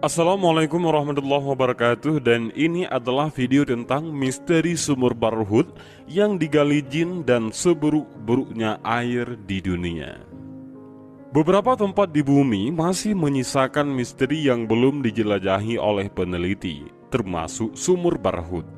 Assalamualaikum warahmatullahi wabarakatuh. Dan ini adalah video tentang misteri sumur Barhut yang digali jin dan seburuk-buruknya air di dunia. Beberapa tempat di bumi masih menyisakan misteri yang belum dijelajahi oleh peneliti, termasuk sumur Barhut.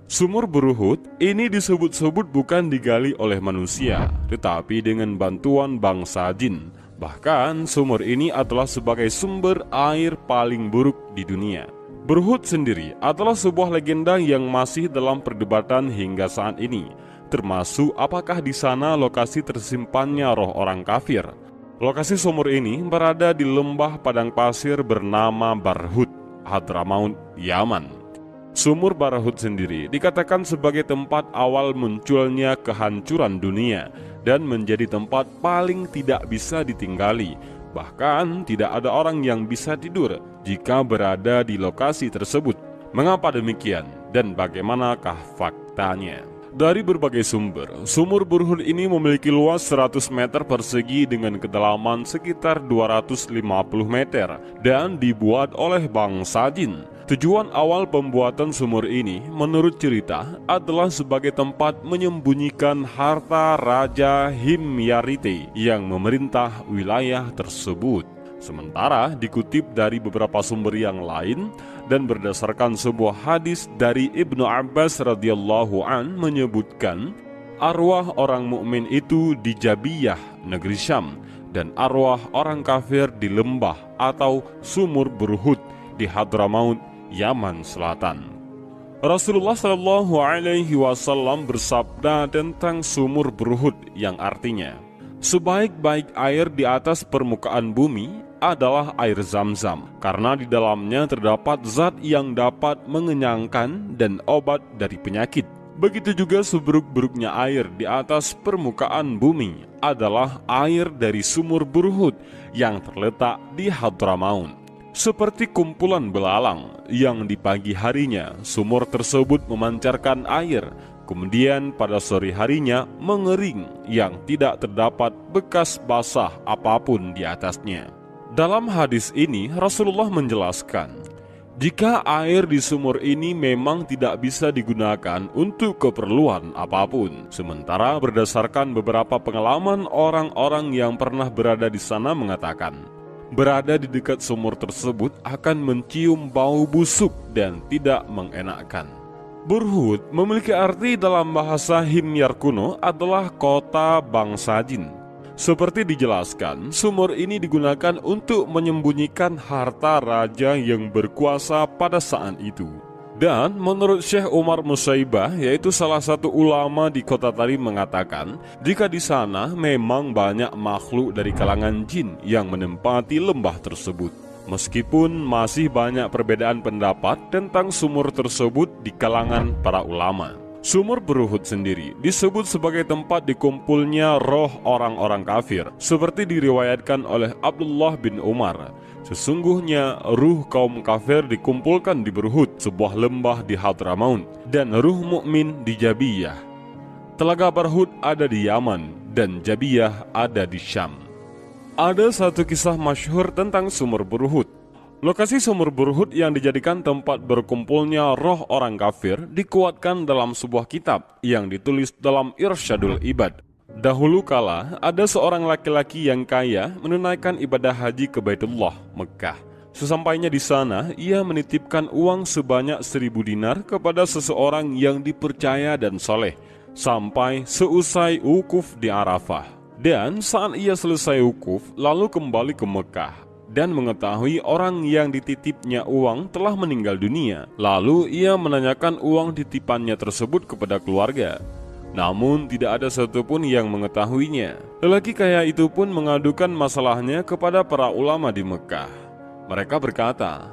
Sumur Barhut ini disebut-sebut bukan digali oleh manusia, tetapi dengan bantuan bangsa jin. Bahkan sumur ini adalah sebagai sumber air paling buruk di dunia. Barhut sendiri adalah sebuah legenda yang masih dalam perdebatan hingga saat ini, termasuk apakah di sana lokasi tersimpannya roh orang kafir. Lokasi sumur ini berada di lembah padang pasir bernama Barhut, Hadramaut, Yaman. Sumur Barhut sendiri dikatakan sebagai tempat awal munculnya kehancuran dunia dan menjadi tempat paling tidak bisa ditinggali. Bahkan tidak ada orang yang bisa tidur jika berada di lokasi tersebut. Mengapa demikian dan bagaimanakah faktanya? Dari berbagai sumber, sumur Barhut ini memiliki luas 100 meter persegi dengan kedalaman sekitar 250 meter dan dibuat oleh bangsa jin. Tujuan awal pembuatan sumur ini menurut cerita adalah sebagai tempat menyembunyikan harta Raja Himyarite yang memerintah wilayah tersebut. Sementara dikutip dari beberapa sumber yang lain dan berdasarkan sebuah hadis dari Ibnu Abbas radhiyallahu an menyebutkan arwah orang mukmin itu di Jabiyah, negeri Syam, dan arwah orang kafir di lembah atau sumur Barhut di Hadramaut, Yaman Selatan. Rasulullah Shallallahu Alaihi Wasallam bersabda tentang sumur Barhut yang artinya, sebaik-baik air di atas permukaan bumi adalah air Zam-Zam, karena di dalamnya terdapat zat yang dapat mengenyangkan dan obat dari penyakit. Begitu juga seburuk-buruknya air di atas permukaan bumi adalah air dari sumur Barhut yang terletak di Hadramaut. Seperti kumpulan belalang yang di pagi harinya sumur tersebut memancarkan air, kemudian pada sore harinya mengering yang tidak terdapat bekas basah apapun di atasnya. Dalam hadis ini Rasulullah menjelaskan, jika air di sumur ini memang tidak bisa digunakan untuk keperluan apapun. Sementara berdasarkan beberapa pengalaman orang-orang yang pernah berada di sana mengatakan, berada di dekat sumur tersebut akan mencium bau busuk dan tidak mengenakkan. Barhut memiliki arti dalam bahasa Himyar kuno adalah kota bangsa jin. Seperti dijelaskan, sumur ini digunakan untuk menyembunyikan harta raja yang berkuasa pada saat itu. Dan menurut Syekh Umar Musaibah, yaitu salah satu ulama di kota tadi mengatakan, jika di sana memang banyak makhluk dari kalangan jin yang menempati lembah tersebut. Meskipun masih banyak perbedaan pendapat tentang sumur tersebut di kalangan para ulama. Sumur Barhut sendiri disebut sebagai tempat dikumpulnya roh orang-orang kafir, seperti diriwayatkan oleh Abdullah bin Umar. Sesungguhnya ruh kaum kafir dikumpulkan di Barhut, sebuah lembah di Hadramaut, dan ruh mukmin di Jabiyah. Telaga Barhut ada di Yaman dan Jabiyah ada di Syam. Ada satu kisah masyhur tentang sumur Barhut. Lokasi sumur Barhut yang dijadikan tempat berkumpulnya roh orang kafir dikuatkan dalam sebuah kitab yang ditulis dalam Irsyadul Ibad. Dahulu kala ada seorang laki-laki yang kaya menunaikan ibadah haji ke Baitullah, Mekah. Sesampainya di sana, ia menitipkan uang sebanyak 1000 dinar kepada seseorang yang dipercaya dan soleh, sampai seusai wukuf di Arafah. Dan saat ia selesai wukuf, lalu kembali ke Mekah dan mengetahui orang yang dititipnya uang telah meninggal dunia. Lalu ia menanyakan uang titipannya tersebut kepada keluarga. Namun tidak ada satupun yang mengetahuinya. Lelaki kaya itu pun mengadukan masalahnya kepada para ulama di Mekah. Mereka berkata,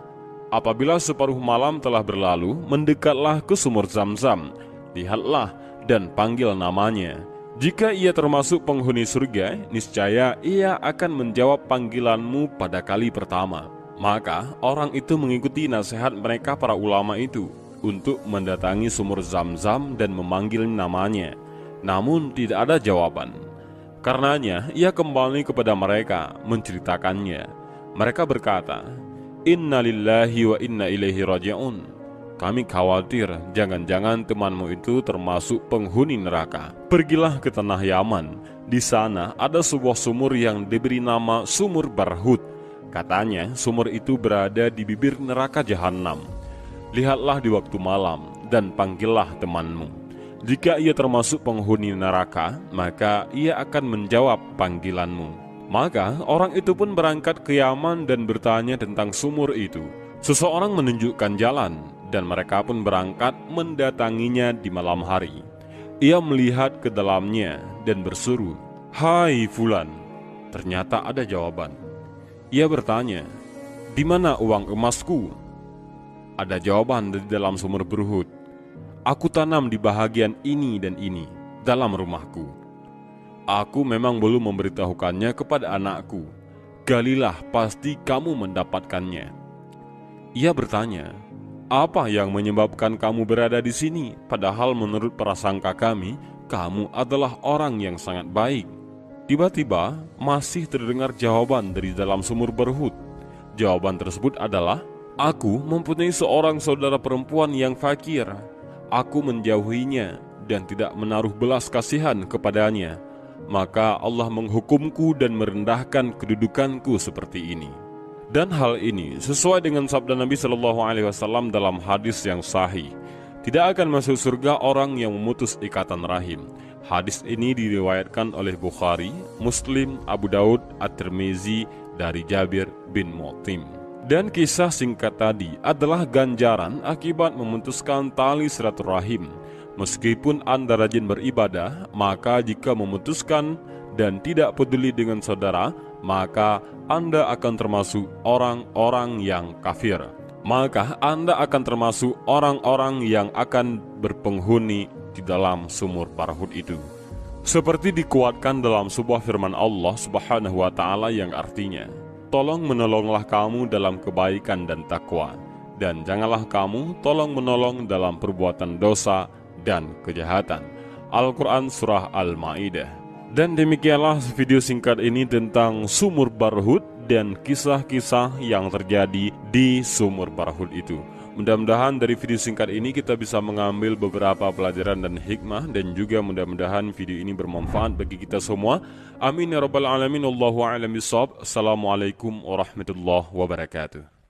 apabila separuh malam telah berlalu, mendekatlah ke sumur Zam-Zam, lihatlah dan panggil namanya. Jika ia termasuk penghuni surga, niscaya ia akan menjawab panggilanmu pada kali pertama. Maka orang itu mengikuti nasihat mereka para ulama itu untuk mendatangi sumur Zam-Zam dan memanggil namanya. Namun tidak ada jawaban. Karenanya ia kembali kepada mereka menceritakannya. Mereka berkata, Inna lillahi wa inna ilaihi raji'un. Kami khawatir jangan-jangan temanmu itu termasuk penghuni neraka. Pergilah ke tanah Yaman. Di sana ada sebuah sumur yang diberi nama Sumur Barhut. Katanya sumur itu berada di bibir neraka Jahanam. Lihatlah di waktu malam dan panggillah temanmu. Jika ia termasuk penghuni neraka, maka ia akan menjawab panggilanmu. Maka orang itu pun berangkat ke Yaman dan bertanya tentang sumur itu. Seseorang menunjukkan jalan, dan mereka pun berangkat mendatanginya di malam hari. Ia melihat ke dalamnya dan berseru, "Hai Fulan." Ternyata ada jawaban. Ia bertanya, "Di mana uang emasku?" Ada jawaban dari dalam sumur Barhut, "Aku tanam di bahagian ini dan ini dalam rumahku. Aku memang belum memberitahukannya kepada anakku. Galilah, pasti kamu mendapatkannya." Ia bertanya, "Apa yang menyebabkan kamu berada di sini? Padahal menurut prasangka kami, kamu adalah orang yang sangat baik." Tiba-tiba masih terdengar jawaban dari dalam sumur Barhut. Jawaban tersebut adalah, "Aku mempunyai seorang saudara perempuan yang fakir. Aku menjauhinya dan tidak menaruh belas kasihan kepadanya. Maka Allah menghukumku dan merendahkan kedudukanku seperti ini." Dan hal ini sesuai dengan sabda Nabi SAW dalam hadis yang sahih. Tidak akan masuk surga orang yang memutus ikatan rahim. Hadis ini diriwayatkan oleh Bukhari, Muslim, Abu Daud, At-Tirmizi dari Jabir bin Mut'im. Dan kisah singkat tadi adalah ganjaran akibat memutuskan tali silaturahim. Meskipun Anda rajin beribadah, maka jika memutuskan dan tidak peduli dengan saudara, maka Anda akan termasuk orang-orang yang kafir. Maka Anda akan termasuk orang-orang yang akan berpenghuni di dalam sumur Barhut itu. Seperti dikuatkan dalam sebuah firman Allah Subhanahu wa Ta'ala yang artinya, "Tolong menolonglah kamu dalam kebaikan dan takwa, dan janganlah kamu tolong menolong dalam perbuatan dosa dan kejahatan." Al-Quran Surah Al-Ma'idah. Dan demikianlah video singkat ini tentang Sumur Barhut dan kisah-kisah yang terjadi di Sumur Barhut itu. Mudah-mudahan dari video singkat ini kita bisa mengambil beberapa pelajaran dan hikmah, dan juga mudah-mudahan video ini bermanfaat bagi kita semua. Amin ya rabbal alamin. Allahu a'lam bishawab. Assalamualaikum warahmatullahi wabarakatuh.